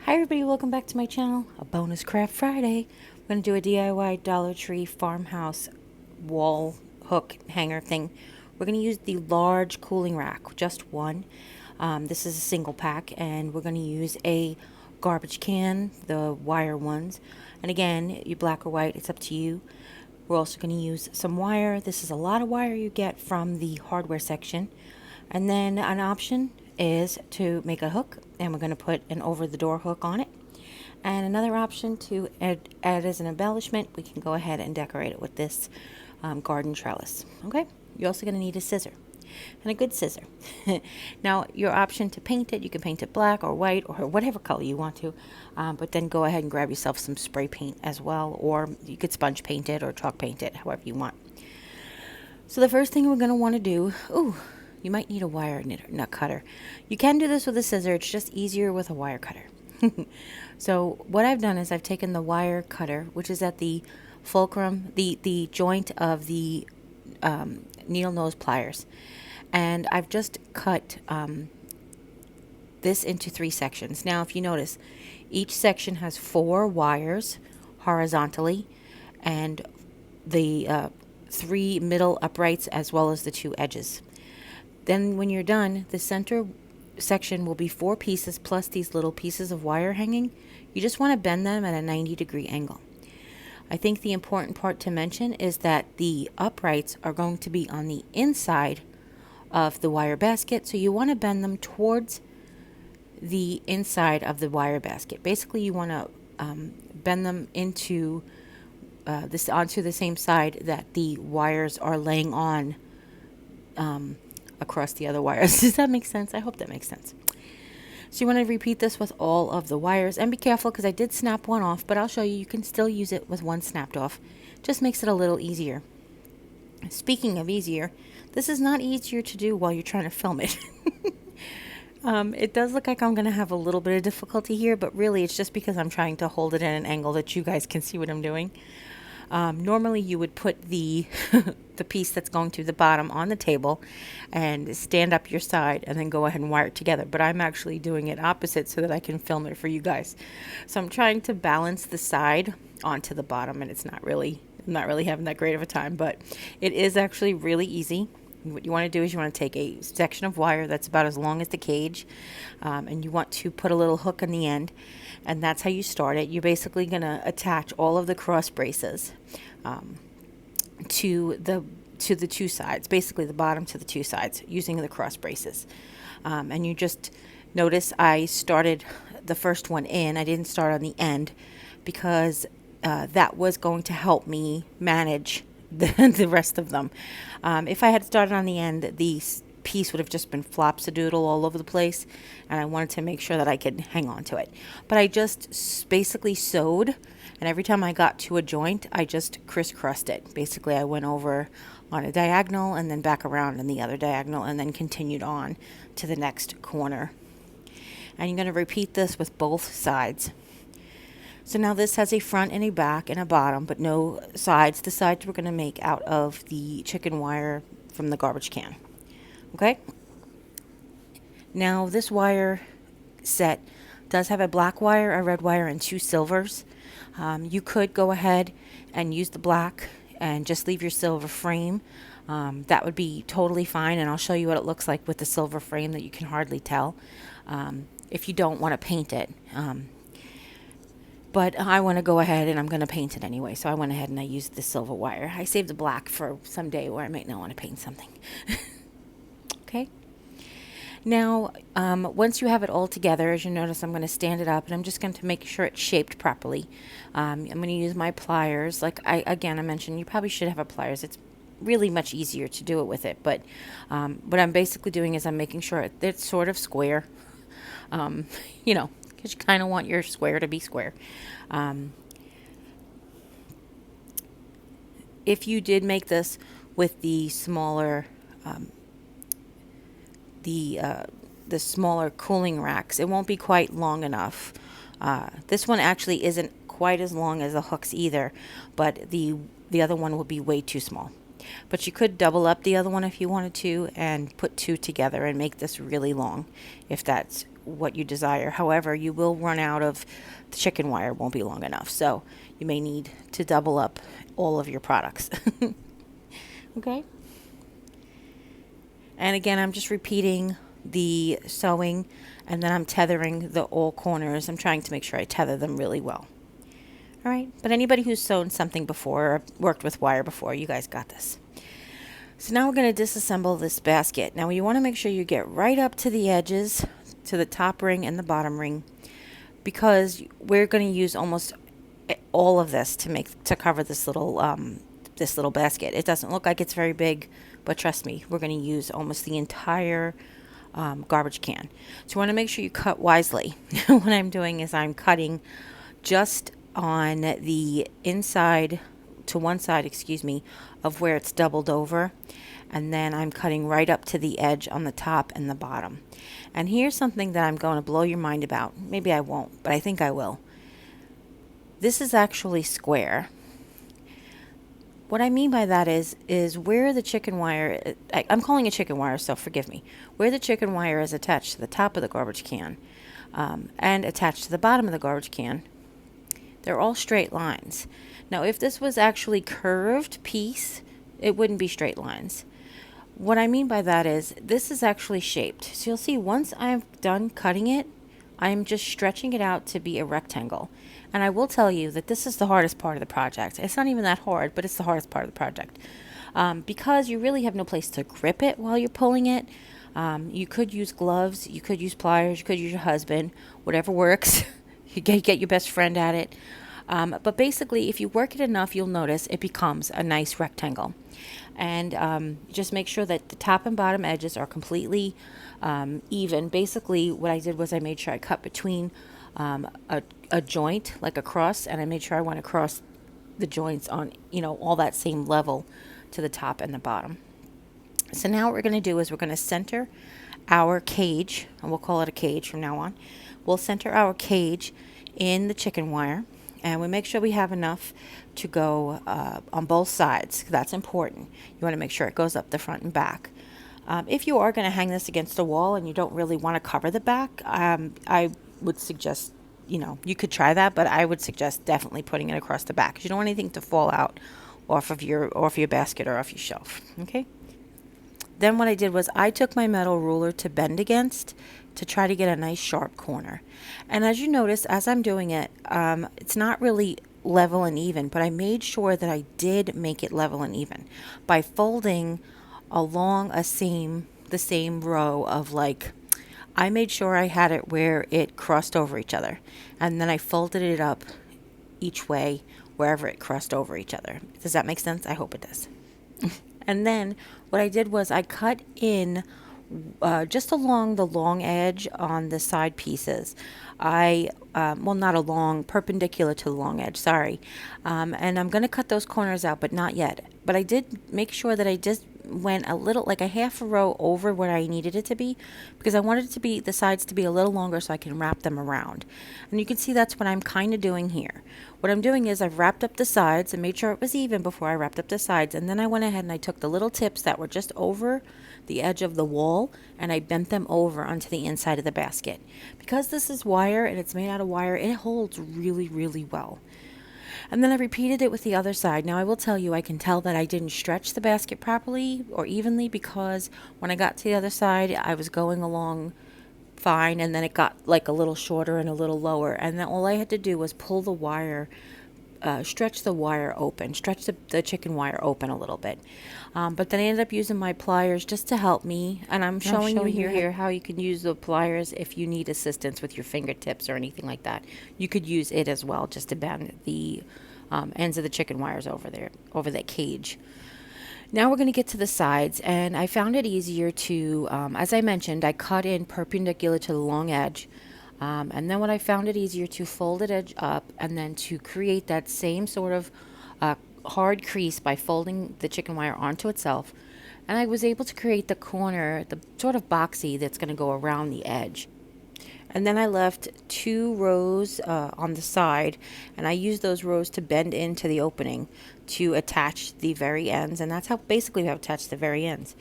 Hi everybody, welcome back to my channel, a bonus craft Friday. We're going to do a DIY Dollar Tree farmhouse wall hook hanger thing. We're going to use the large cooling rack, just one. This is a single pack, and we're going to use a garbage can, the wire ones. And again, you black or white, it's up to you. We're also going to use some wire. This is a lot of wire you get from the hardware section. And then an option is to make a hook, and we're going to put an over the door hook on it. And another option to add as an embellishment, we can go ahead and decorate it with this garden trellis. Okay, you're also going to need a scissor and a good scissor. Now, your option to paint it, you can paint it black or white or whatever color you want to, but then go ahead and grab yourself some spray paint as well, or you could sponge paint it or chalk paint it, however you want. So the first thing we're going to want to do, you might need a wire nut cutter. You can do this with a scissor, it's just easier with a wire cutter. So what I've done is I've taken the wire cutter, which is at the fulcrum, the joint of the needle nose pliers, and I've just cut this into 3 sections. Now if you notice, each section has 4 wires horizontally and the 3 middle uprights as well as the 2 edges. Then when you're done, the center section will be 4 pieces plus these little pieces of wire hanging. You just want to bend them at a 90-degree angle. I think the important part to mention is that the uprights are going to be on the inside of the wire basket, so you want to bend them towards the inside of the wire basket. Basically, you want to bend them into onto the same side that the wires are laying on across the other wires. Does that make sense? I hope that makes sense. So you want to repeat this with all of the wires, and be careful because I did snap one off, but I'll show you, you can still use it with one snapped off. Just makes it a little easier. Speaking of easier, this is not easier to do while you're trying to film it. It does look like I'm going to have a little bit of difficulty here, but really it's just because I'm trying to hold it at an angle that you guys can see what I'm doing. Normally you would put the the piece that's going to the bottom on the table and stand up your side and then go ahead and wire it together, but I'm actually doing it opposite so that I can film it for you guys. So I'm trying to balance the side onto the bottom, and I'm not really having that great of a time, but it is actually really easy. What you want to do is you want to take a section of wire that's about as long as the cage, and you want to put a little hook on the end, and that's how you start it. You're basically going to attach all of the cross braces to the 2 sides, basically the bottom to the 2 sides, using the cross braces. And you just notice I started the first one in. I didn't start on the end because that was going to help me manage the rest of them. If I had started on the end, the piece would have just been flopsadoodle all over the place, and I wanted to make sure that I could hang on to it. But I just basically sewed, and every time I got to a joint, I just crisscrossed it. Basically, I went over on a diagonal and then back around in the other diagonal and then continued on to the next corner. And you're going to repeat this with both sides. So now this has a front and a back and a bottom, but no sides. The sides we're going to make out of the chicken wire from the garbage can. Okay? Now this wire set does have a black wire, a red wire, and 2 silvers. You could go ahead and use the black and just leave your silver frame. That would be totally fine, and I'll show you what it looks like with the silver frame that you can hardly tell if you don't want to paint it. But I want to go ahead and I'm going to paint it anyway, so I went ahead and I used the silver wire. I saved the black for some day where I might not want to paint something. Okay. Now, once you have it all together, as you notice, I'm going to stand it up, and I'm just going to make sure it's shaped properly. I'm going to use my pliers. Like I mentioned, you probably should have a pliers. It's really much easier to do it with it. But what I'm basically doing is I'm making sure it's sort of square. You know, because you kind of want your square to be square. If you did make this with the smaller the smaller cooling racks, it won't be quite long enough. This one actually isn't quite as long as the hooks either, but the other one will be way too small. But you could double up the other one if you wanted to and put 2 together and make this really long if that's what you desire. However, you will run out of the chicken wire, won't be long enough. So you may need to double up all of your products. Okay. And again, I'm just repeating the sewing, and then I'm tethering the all corners. I'm trying to make sure I tether them really well. All right. But anybody who's sewn something before or worked with wire before, you guys got this. So now we're going to disassemble this basket. Now you want to make sure you get right up to the edges, to the top ring and the bottom ring, because we're going to use almost all of this to cover this little basket. It doesn't look like it's very big, but trust me, we're going to use almost the entire garbage can. So you want to make sure you cut wisely. What I'm doing is I'm cutting just on the inside, to one side, of where it's doubled over, and then I'm cutting right up to the edge on the top and the bottom. And here's something that I'm going to blow your mind about. Maybe I won't, but I think I will. This is actually square. What I mean by that is where the chicken wire, I'm calling it chicken wire, so forgive me, where the chicken wire is attached to the top of the garbage can and attached to the bottom of the garbage can, they're all straight lines. Now, if this was actually curved piece, it wouldn't be straight lines. What I mean by that is this is actually shaped. So you'll see once I'm done cutting it, I'm just stretching it out to be a rectangle. And I will tell you that this is the hardest part of the project. It's not even that hard, but it's the hardest part of the project. Because you really have no place to grip it while you're pulling it. You could use gloves, you could use pliers, you could use your husband, whatever works. You get your best friend at it. But basically, if you work it enough, you'll notice it becomes a nice rectangle. And just make sure that the top and bottom edges are completely even. Basically, what I did was I made sure I cut between a joint, like a cross, and I made sure I went across the joints on, all that same level to the top and the bottom. So now what we're going to do is we're going to center our cage, and we'll call it a cage from now on. We'll center our cage in the chicken wire, and we make sure we have enough to go on both sides. That's important. You want to make sure it goes up the front and back. If you are going to hang this against a wall and you don't really want to cover the back, I would suggest, you could try that, but I would suggest definitely putting it across the back, because you don't want anything to fall out off of your basket or off your shelf. Okay. Then what I did was I took my metal ruler to bend against to try to get a nice sharp corner. And as you notice, as I'm doing it, it's not really level and even, but I made sure that I did make it level and even by folding along the same row of I made sure I had it where it crossed over each other, and then I folded it up each way wherever it crossed over each other. Does that make sense? I hope it does. And then what I did was I cut in just along the long edge on the side pieces. Not along, perpendicular to the long edge, sorry. And I'm going to cut those corners out, but not yet. But I did make sure that I just went a little, like a half a row over where I needed it to be, because I wanted it to be, the sides to be a little longer so I can wrap them around. And you can see that's what I'm kind of doing here. What I'm doing is I've wrapped up the sides and made sure it was even before I wrapped up the sides. And then I went ahead and I took the little tips that were just over the edge of the wall and I bent them over onto the inside of the basket. Because this is wire and it's made out of wire, it holds really, really well. And then I repeated it with the other side. Now I will tell you, I can tell that I didn't stretch the basket properly or evenly, because when I got to the other side, I was going along fine, and then it got like a little shorter and a little lower. And then all I had to do was pull the wire, stretch the wire open, stretch the chicken wire open a little bit. But then I ended up using my pliers just to help me. And I'm showing you here how you can use the pliers if you need assistance with your fingertips or anything like that. You could use it as well, just to bend the ends of the chicken wires over that cage. Now we're going to get to the sides, and I found it easier to, as I mentioned, I cut in perpendicular to the long edge. And then what I found it easier to fold it edge up and then to create that same sort of hard crease by folding the chicken wire onto itself. And I was able to create the corner, the sort of boxy that's going to go around the edge. And then I left 2 rows on the side, and I used those rows to bend into the opening to attach the very ends, and that's how basically I've attached the very ends.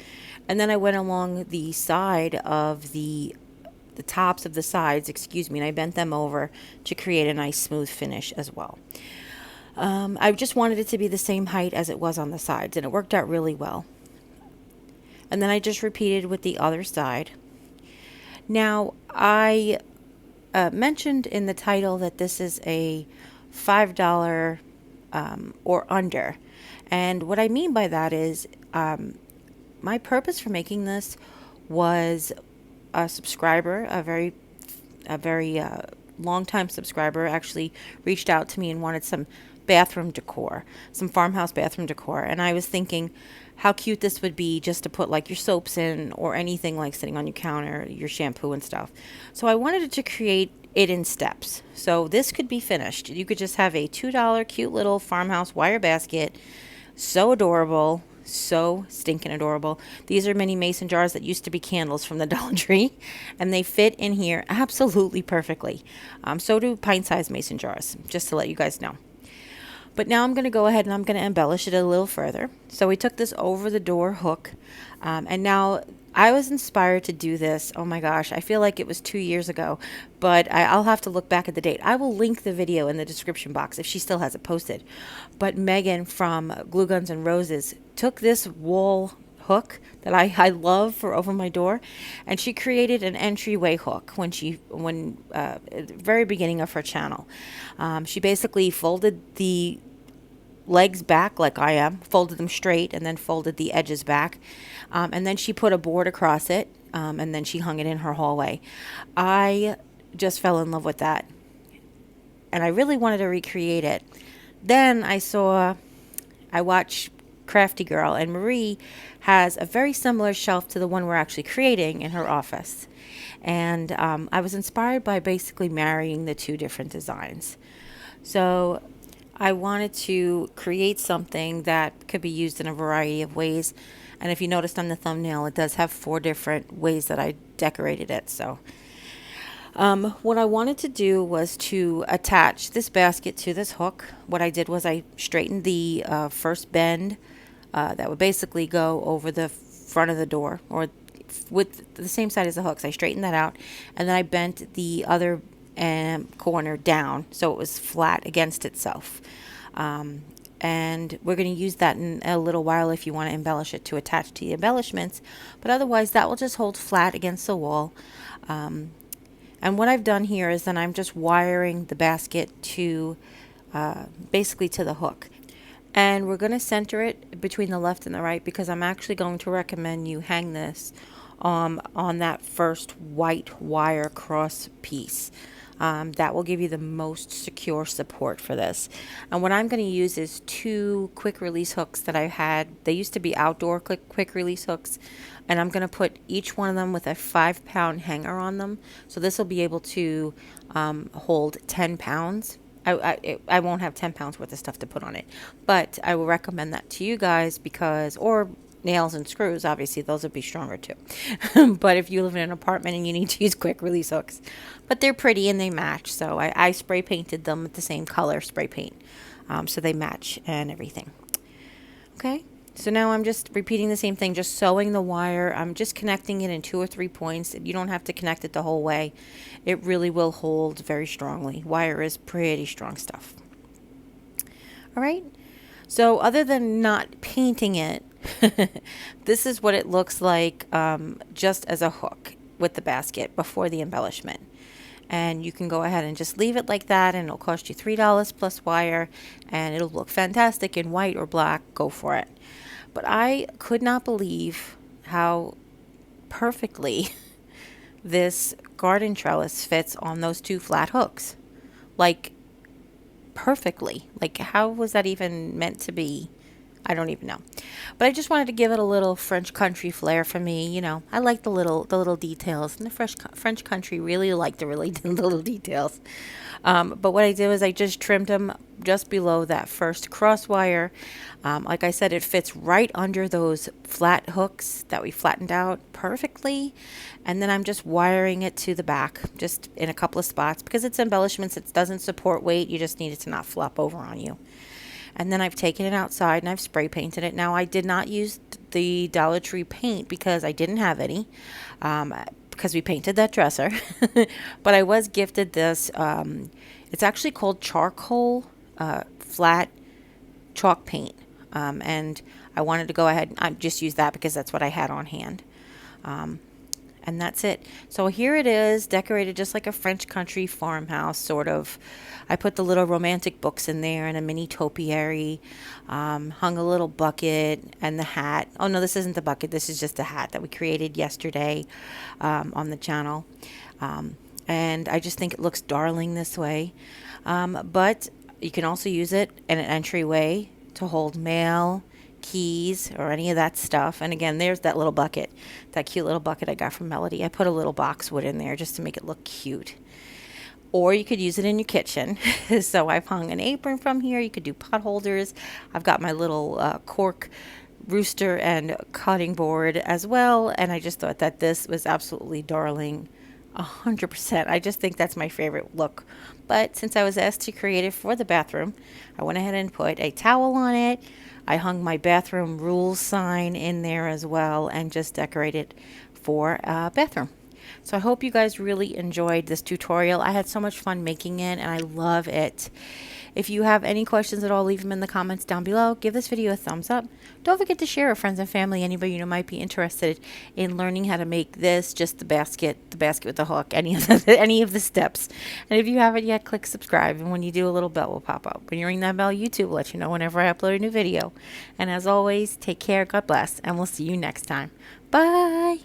And then I went along the side of the the tops of the sides, excuse me, and I bent them over to create a nice smooth finish as well. I just wanted it to be the same height as it was on the sides, and it worked out really well. And then I just repeated with the other side. Now, I mentioned in the title that this is a $5 or under. And what I mean by that is my purpose for making this was a subscriber, a very long-time subscriber actually reached out to me and wanted some bathroom decor, some farmhouse bathroom decor. And I was thinking how cute this would be just to put like your soaps in or anything like sitting on your counter, your shampoo and stuff. So I wanted to create it in steps. So this could be finished. You could just have a $2 cute little farmhouse wire basket. So adorable. So stinking adorable. These are mini mason jars that used to be candles from the Dollar Tree, and they fit in here absolutely perfectly. So do pint-sized mason jars, just to let you guys know. But now I'm going to go ahead and I'm going to embellish it a little further. So we took this over the door hook, and now I was inspired to do this. Oh my gosh, I feel like it was 2 years ago, but I'll have to look back at the date. I will link the video in the description box if she still has it posted. But Megan from Glue Guns and Roses took this wall hook that I love for over my door, and she created an entryway hook when at the very beginning of her channel. She basically folded the legs back like I am, folded them straight, and then folded the edges back, and then she put a board across it, and then she hung it in her hallway. I just fell in love with that, and I really wanted to recreate it. Then I watched Crafty Girl, and Marie has a very similar shelf to the one we're actually creating in her office. And I was inspired by basically marrying the two different designs. So I wanted to create something that could be used in a variety of ways. And if you noticed on the thumbnail, it does have 4 different ways that I decorated it. So what I wanted to do was to attach this basket to this hook. What I did was I straightened the first bend that would basically go over the front of the door, or with the same side as the hooks. I straightened that out, and then I bent the other corner down so it was flat against itself. And we're going to use that in a little while if you want to embellish it to attach to the embellishments, but otherwise that will just hold flat against the wall. And what I've done here is then I'm just wiring the basket to basically to the hook. And we're going to center it between the left and the right, because I'm actually going to recommend you hang this on that first white wire cross piece. That will give you the most secure support for this. And what I'm going to use is 2 quick release hooks that I had. They used to be outdoor quick release hooks, and I'm going to put each one of them with a 5-pound hanger on them. So this will be able to hold 10 pounds. I won't have 10 pounds worth of stuff to put on it, but I will recommend that to you guys, because, or nails and screws, obviously those would be stronger too. But if you live in an apartment and you need to use quick release hooks, but they're pretty and they match. So I spray painted them with the same color spray paint, so they match and everything. Okay. So now I'm just repeating the same thing, just sewing the wire. I'm just connecting it in 2 or 3 points. You don't have to connect it the whole way. It really will hold very strongly. Wire is pretty strong stuff. All right. So other than not painting it, this is what it looks like just as a hook with the basket before the embellishment. And you can go ahead and just leave it like that, and it'll cost you $3 plus wire, and it'll look fantastic in white or black. Go for it. But I could not believe how perfectly this garden trellis fits on those 2 flat hooks. Like, perfectly. Like, how was that even meant to be? I don't even know. But I just wanted to give it a little French country flair for me. You know, I like the little details, and the French country really like the little details. But what I did was I just trimmed them just below that first cross wire. Like I said, it fits right under those flat hooks that we flattened out perfectly. And then I'm just wiring it to the back, just in a couple of spots, because it's embellishments. It doesn't support weight. You just need it to not flop over on you. And then I've taken it outside and I've spray painted it. Now, I did not use the Dollar Tree paint because I didn't have any. because we painted that dresser. But I was gifted this. It's actually called charcoal flat chalk paint. And I wanted to go ahead and just use that because that's what I had on hand. And that's it. So here it is, decorated just like a French country farmhouse, sort of. I put the little romantic books in there and a mini topiary, hung a little bucket and the hat. Oh no, this isn't the bucket. This is just a hat that we created yesterday on the channel. And I just think it looks darling this way. But you can also use it in an entryway to hold mail, keys, or any of that stuff. And again, there's that little bucket, that cute little bucket I got from Melody. I put a little boxwood in there just to make it look cute. Or you could use it in your kitchen. So I've hung an apron from here. You could do pot holders. I've got my little cork rooster and cutting board as well. And I just thought that this was absolutely darling. 100%. I just think that's my favorite look. But since I was asked to create it for the bathroom, I went ahead and put a towel on it. I hung my bathroom rules sign in there as well and just decorated for a bathroom. So I hope you guys really enjoyed this tutorial. I had so much fun making it and I love it. If you have any questions at all, leave them in the comments down below. Give this video a thumbs up. Don't forget to share with friends and family, anybody you know might be interested in learning how to make this, just the basket with the hook, any of the steps. And if you haven't yet, click subscribe. And when you do, a little bell will pop up. When you ring that bell, YouTube will let you know whenever I upload a new video. And as always, take care, God bless, and we'll see you next time. Bye.